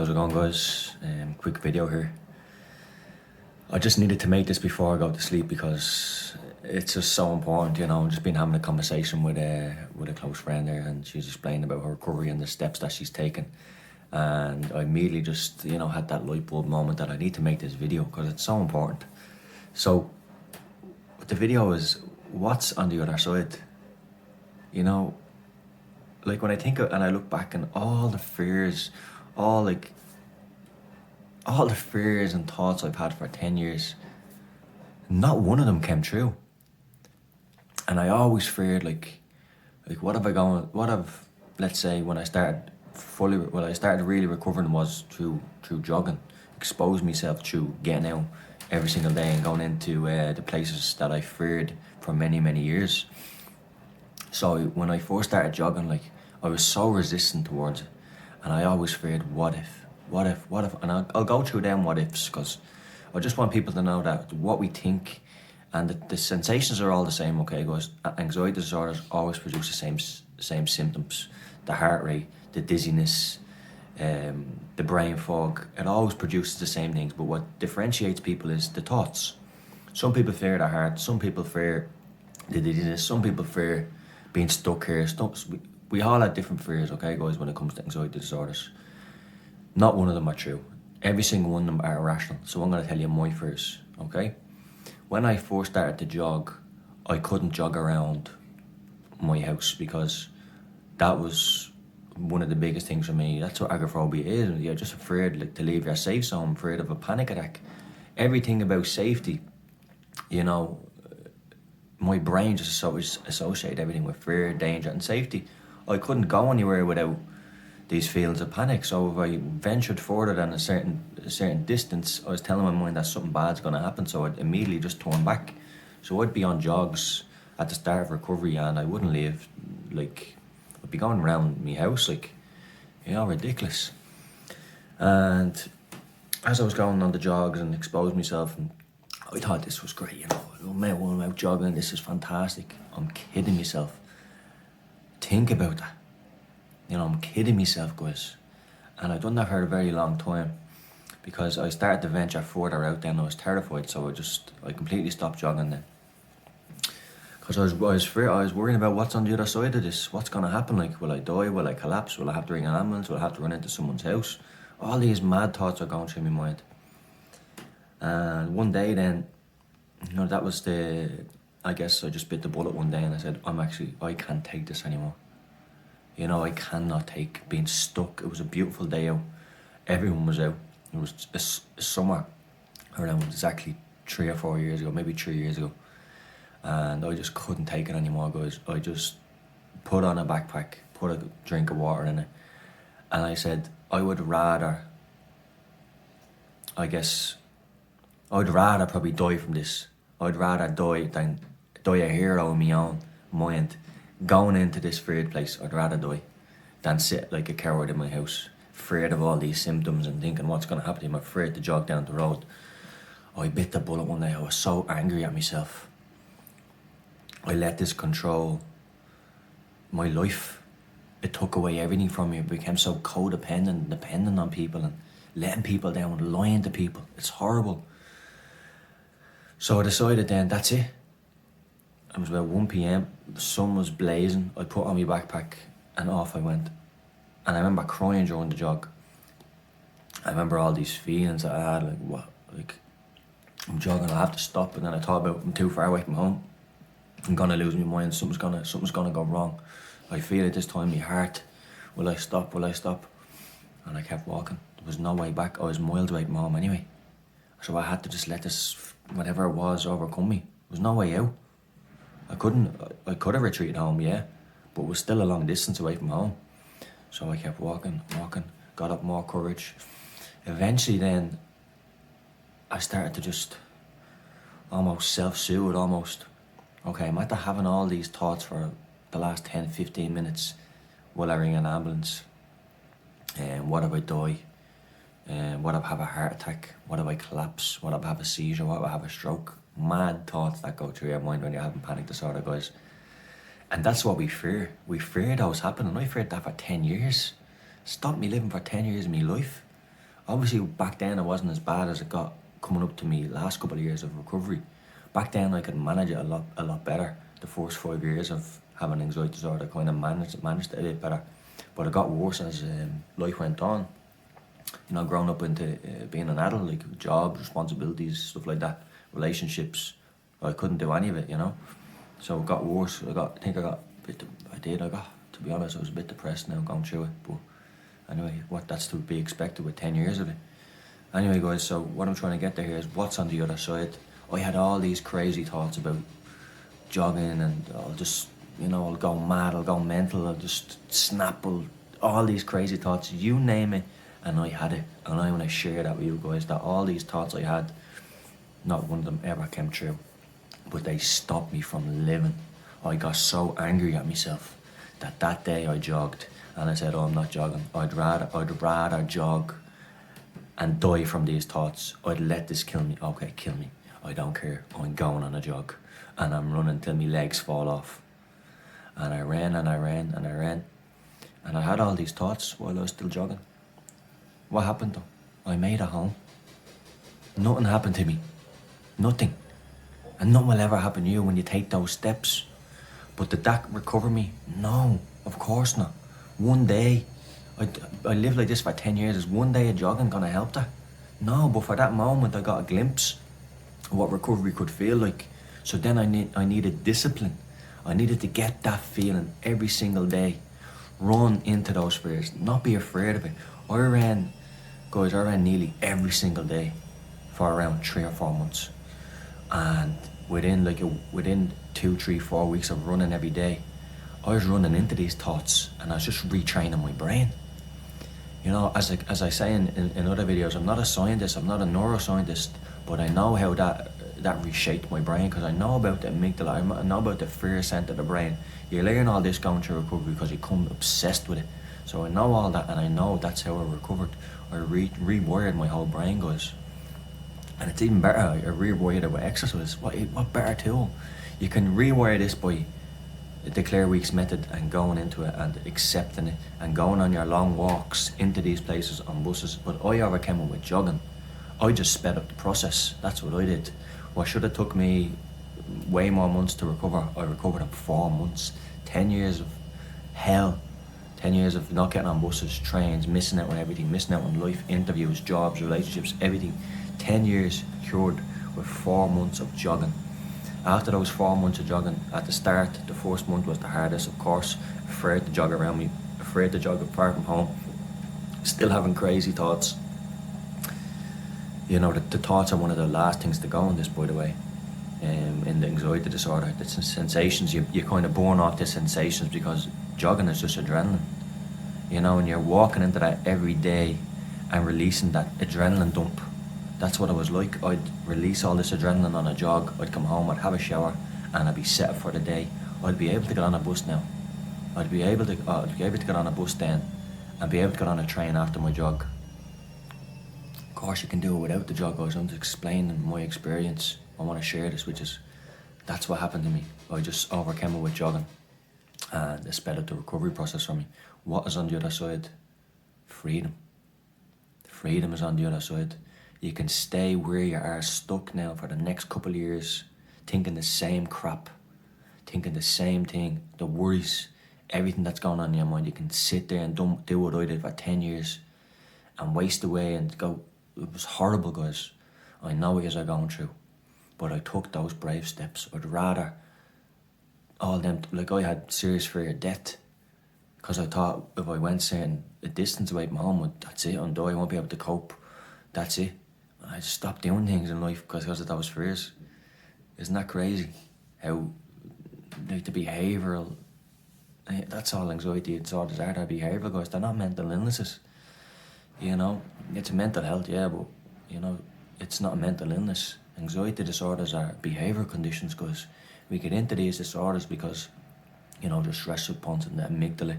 How's it going, guys? Quick video here. I just needed to make this before I go to sleep because it's just so important, you know. I've just been having a conversation with a close friend there, and she's explaining about her recovery and the steps that she's taken. And I immediately just, you know, had that light bulb moment that I need to make this video because it's so important. So the video is what's on the other side. You know, like when I think of, and I look back and all the fears, all the fears and thoughts I've had for 10 years, not one of them came true. And I always feared, like let's say when I started really recovering was through jogging, exposed myself through getting out every single day and going into the places that I feared for many, many years. So when I first started jogging, like, I was so resistant towards it, and I always feared, what if, and I'll go through them what ifs, because I just want people to know that what we think and the sensations are all the same, okay, guys? Anxiety disorders always produce the same symptoms: the heart rate, the dizziness, the brain fog. It always produces the same things, but what differentiates people is the thoughts. Some people fear the heart, some people fear the dizziness, some people fear being stuck here. We all have different fears, okay, guys, when it comes to anxiety disorders. Not one of them are true. Every single one of them are irrational. So I'm going to tell you my fears, okay? When I first started to jog, I couldn't jog around my house because that was one of the biggest things for me. That's what agoraphobia is. You're just afraid, like, to leave your safe zone, afraid of a panic attack. Everything about safety, you know, my brain just associated everything with fear, danger and safety. I couldn't go anywhere without these feelings of panic. So if I ventured further than a certain distance, I was telling my mind that something bad's going to happen, so I'd immediately just turn back. So I'd be on jogs at the start of recovery and I wouldn't leave, like, I'd be going around my house, like, you know, ridiculous. And as I was going on the jogs and exposed myself, and I thought this was great, you know, I'm out jogging, this is fantastic. I'm kidding myself. Think about that. You know, I'm kidding myself, guys. And I've done that for a very long time because I started to venture further out then. I was terrified, so I completely stopped jogging then. Because I was worrying about what's on the other side of this. What's going to happen? Like, will I die? Will I collapse? Will I have to ring an ambulance? Will I have to run into someone's house? All these mad thoughts are going through my mind. And one day then, you know, that was I guess I just bit the bullet one day and I said, I can't take this anymore. You know, I cannot take being stuck. It was a beautiful day out. Everyone was out. It was a summer around exactly 3 or 4 years ago, maybe 3 years ago. And I just couldn't take it anymore, guys. I just put on a backpack, put a drink of water in it. And I said, I'd rather probably die from this. I'd rather die than die a hero in my own mind. Going into this feared place, I'd rather die than sit like a coward in my house, afraid of all these symptoms and thinking what's going to happen to me. I'm afraid to jog down the road. I bit the bullet one day. I was so angry at myself. I let this control my life. It took away everything from me. It became so codependent, dependent on people and letting people down, lying to people. It's horrible. So I decided then, that's it. It was about 1 p.m, the sun was blazing. I put on my backpack and off I went. And I remember crying during the jog. I remember all these feelings that I had, like, what, like, I'm jogging, I have to stop. And then I thought about, I'm too far away from home. I'm gonna lose my mind, something's gonna go wrong. I feel it this time, my heart. Will I stop? And I kept walking. There was no way back. I was miles away from home anyway. So I had to just let this, whatever it was, overcome me. There was no way out. I could have retreated home, yeah, but it was still a long distance away from home. So I kept walking, got up more courage. Eventually then, I started to just almost self-soothe, almost. Okay, I'm after having all these thoughts for the last 10, 15 minutes. Will I ring an ambulance? What if I die? What if I have a heart attack? What if I collapse? What if I have a seizure? What if I have a stroke? Mad thoughts that go through your mind when you're having panic disorder, guys. And that's what we fear. We fear those happening. I feared that for 10 years. Stopped me living for 10 years of my life. Obviously, back then it wasn't as bad as it got coming up to me last couple of years of recovery. Back then I could manage it a lot better. The first 5 years of having anxiety disorder, I kind of managed it a bit better. But it got worse as life went on. You know, growing up into being an adult, like jobs, responsibilities, stuff like that, relationships. I couldn't do any of it, you know. So it got worse. I got, to be honest, I was a bit depressed now going through it. But anyway, that's to be expected with 10 years of it. Anyway, guys, so what I'm trying to get there here is what's on the other side. I had all these crazy thoughts about jogging, and I'll just, I'll go mad, I'll go mental, I'll just snap, all these crazy thoughts, you name it, and I had it. And I want to share that with you guys, that all these thoughts I had, not one of them ever came true, but they stopped me from living. I got so angry at myself that day I jogged, and I said, oh, I'm not jogging. I'd rather jog and die from these thoughts. I'd let this kill me. Okay, kill me. I don't care. I'm going on a jog. And I'm running till my legs fall off. And I ran and I ran and I ran. And I had all these thoughts while I was still jogging. What happened though? I made it home. Nothing happened to me. Nothing. And nothing will ever happen to you when you take those steps. But did that recover me? No, of course not. One day, I lived like this for 10 years. Is one day of jogging gonna help that? No, but for that moment I got a glimpse of what recovery could feel like. So then I needed discipline. I needed to get that feeling every single day. Run into those fears, not be afraid of it. I ran nearly every single day for around 3 or 4 months. And within 2, 3, 4 weeks of running every day, I was running into these thoughts, and I was just retraining my brain. You know, as I say in other videos, I'm not a scientist, I'm not a neuroscientist, but I know how that reshaped my brain, because I know about the amygdala, I know about the fear center of the brain. You learn all this going through recovery because you become obsessed with it. So I know all that, and I know that's how I recovered. I rewired my whole brain, guys. And it's even better, I rewired it with exercise. What better tool? You can rewire this by the Claire Weeks method and going into it and accepting it and going on your long walks into these places on buses. But I overcame it with jogging. I just sped up the process. That's what I did. What should have took me way more months to recover, I recovered in 4 months. 10 years of hell. 10 years of not getting on buses, trains, missing out on everything, missing out on life, interviews, jobs, relationships, everything. 10 years cured with 4 months of jogging. After those 4 months of jogging, at the start, the first month was the hardest, of course. Afraid to jog around me, afraid to jog far from home. Still having crazy thoughts. You know, the thoughts are one of the last things to go on this, by the way. In the anxiety disorder, the sensations, you kind of burn off the sensations, because jogging is just adrenaline. You know, and you're walking into that every day and releasing that adrenaline dump. That's what it was like. I'd release all this adrenaline on a jog. I'd come home, I'd have a shower, and I'd be set for the day. I'd be able to get on a bus now. I'd be able to get on a bus then, and be able to get on a train after my jog. Of course, you can do it without the jog, guys. I'm just explaining my experience. I want to share this, that's what happened to me. I just overcame it with jogging, and it sped up the recovery process for me. What is on the other side? Freedom. Freedom is on the other side. You can stay where you are stuck now for the next couple of years, thinking the same crap, thinking the same thing, the worries, everything that's going on in your mind. You can sit there and do what I did for 10 years and waste away and go, it was horrible, guys. I know what you're going through, but I took those brave steps. I'd rather all them, like I had serious fear of death, because I thought if I went saying a distance away from home, that's it, I'm done, I won't be able to cope, that's it. I just stopped doing things in life because of those fears. Isn't that crazy? How, like, the behavioural, that's all anxiety disorders are. They're behavioural, guys. They're not mental illnesses. You know, it's a mental health, yeah, but, you know, it's not a mental illness. Anxiety disorders are behavioural conditions, guys. We get into these disorders because, you know, the stress response and the amygdala,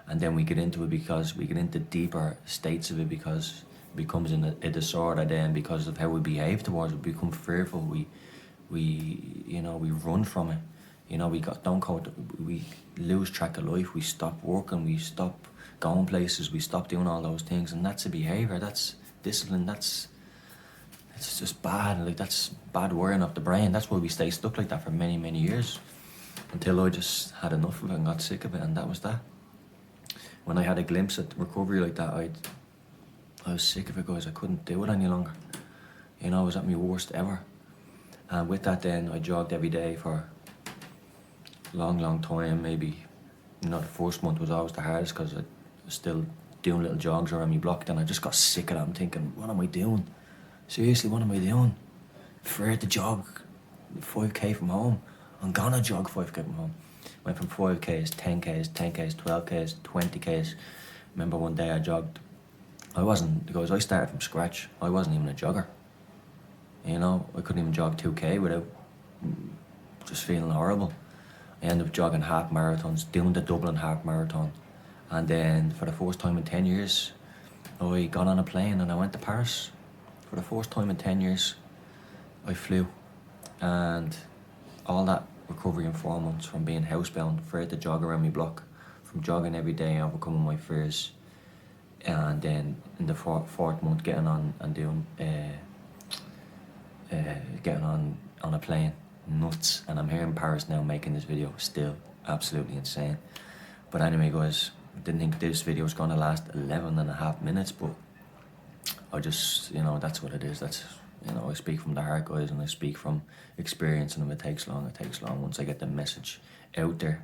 and then we get into it because we get into deeper states of it because becomes a disorder then because of how we behave towards it. We become fearful, we run from it. You know, we lose track of life, we stop working, we stop going places, we stop doing all those things, and that's a behaviour. That's discipline, it's just bad. Like, that's bad wiring of the brain. That's why we stay stuck like that for many, many years. Until I just had enough of it and got sick of it, and that was that. When I had a glimpse at recovery like that, I was sick of it, guys. I couldn't do it any longer. You know, I was at my worst ever. And with that then, I jogged every day for a long, long time. Maybe, you know, the first month was always the hardest because I was still doing little jogs around my block. Then I just got sick of that. I'm thinking, what am I doing? Seriously, what am I doing? Afraid to jog 5k from home. I'm gonna jog 5k from home. Went from 5k's, 10k's, 10k's, 12k's, 20k's. Remember one day I jogged. Because I started from scratch. I wasn't even a jogger. You know, I couldn't even jog 2k without just feeling horrible. I ended up jogging half marathons, doing the Dublin half marathon. And then for the first time in 10 years, I got on a plane and I went to Paris. For the first time in 10 years, I flew. And all that recovery in 4 months from being housebound, afraid to jog around my block, from jogging every day, overcoming my fears, and then in the fourth month getting on and doing, getting on a plane, nuts. And I'm here in Paris now making this video, still absolutely insane. But anyway, guys, I didn't think this video was going to last 11.5 minutes, but I just, you know, that's what it is. That's, you know, I speak from the heart, guys, and I speak from experience, and if it takes long, it takes long once I get the message out there.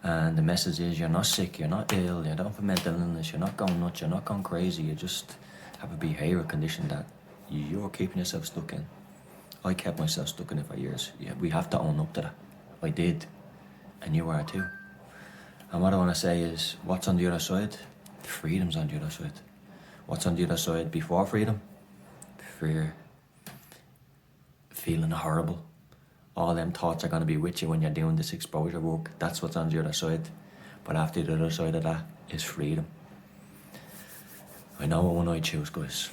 And the message is, you're not sick, you're not ill, you don't have a mental illness, you're not going nuts, you're not going crazy, you just have a behavioural condition that you're keeping yourself stuck in. I kept myself stuck in it for years. Yeah, we have to own up to that. I did, and you are too. And what I want to say is, what's on the other side? Freedom's on the other side. What's on the other side before freedom? Fear, feeling horrible. All them thoughts are going to be with you when you're doing this exposure work. That's what's on the other side. But after the other side of that is freedom. I know what one I choose, guys,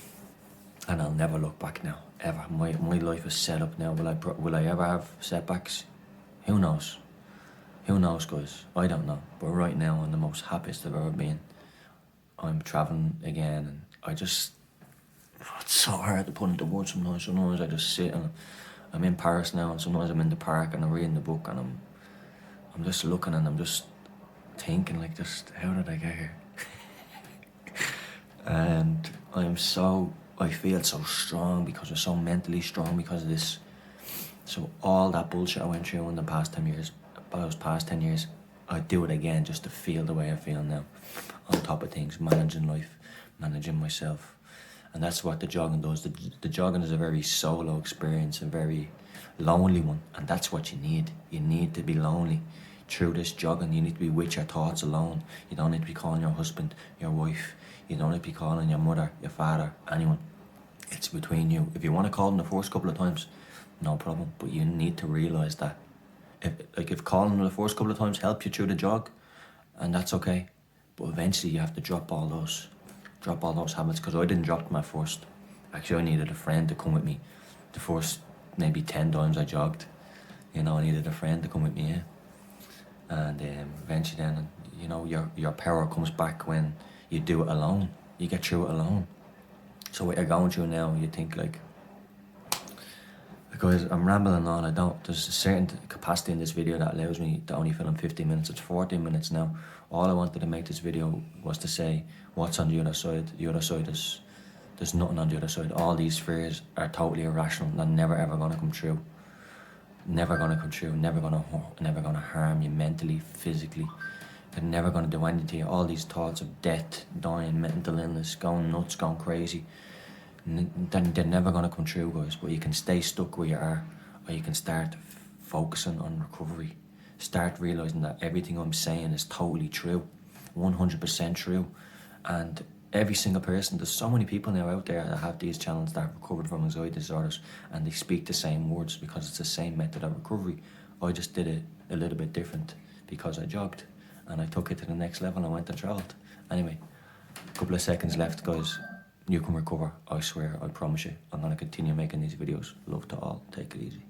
and I'll never look back now, ever. My life is set up now. Will I ever have setbacks? Who knows? Who knows, guys? I don't know. But right now, I'm the most happiest I've ever been. I'm traveling again, and it's so hard to put into words sometimes. Sometimes I just sit and I'm in Paris now, and sometimes I'm in the park and I'm reading the book, and I'm just looking and I'm just thinking, like, just how did I get here? And I feel so strong because I'm so mentally strong because of this. So all that bullshit I went through in the past 10 years, I'd do it again just to feel the way I feel now. On top of things, managing life, managing myself. And that's what the jogging does. The jogging is a very solo experience, a very lonely one. And that's what you need. You need to be lonely. Through this jogging, you need to be with your thoughts alone. You don't need to be calling your husband, your wife. You don't need to be calling your mother, your father, anyone. It's between you. If you want to call them the first couple of times, no problem. But you need to realise that. If calling them the first couple of times help you through the jog, and that's okay. But eventually you have to drop all those habits, because I didn't drop them at first. Actually, I needed a friend to come with me. The first maybe 10 times I jogged, you know, I needed a friend to come with me, yeah. And eventually then, you know, your power comes back when you do it alone. You get through it alone. So what you're going through now, you think like, because I'm rambling on, there's a certain capacity in this video that allows me to only film 15 minutes. It's 14 minutes now. All I wanted to make this video was to say what's on the other side. The other side is, there's nothing on the other side. All these fears are totally irrational. They're never ever gonna come true. Never gonna come true. Never gonna harm you mentally, physically. They're never gonna do anything to you. All these thoughts of death, dying, mental illness, going nuts, going crazy, they're never gonna come true, guys. But you can stay stuck where you are, or you can start focusing on recovery. Start realising that everything I'm saying is totally true, 100% true. And every single person, there's so many people now out there that have these challenges, that have recovered from anxiety disorders, and they speak the same words because it's the same method of recovery. I just did it a little bit different because I jogged, and I took it to the next level. I went and travelled. Anyway, a couple of seconds left, guys. You can recover, I swear, I promise you. I'm going to continue making these videos. Love to all. Take it easy.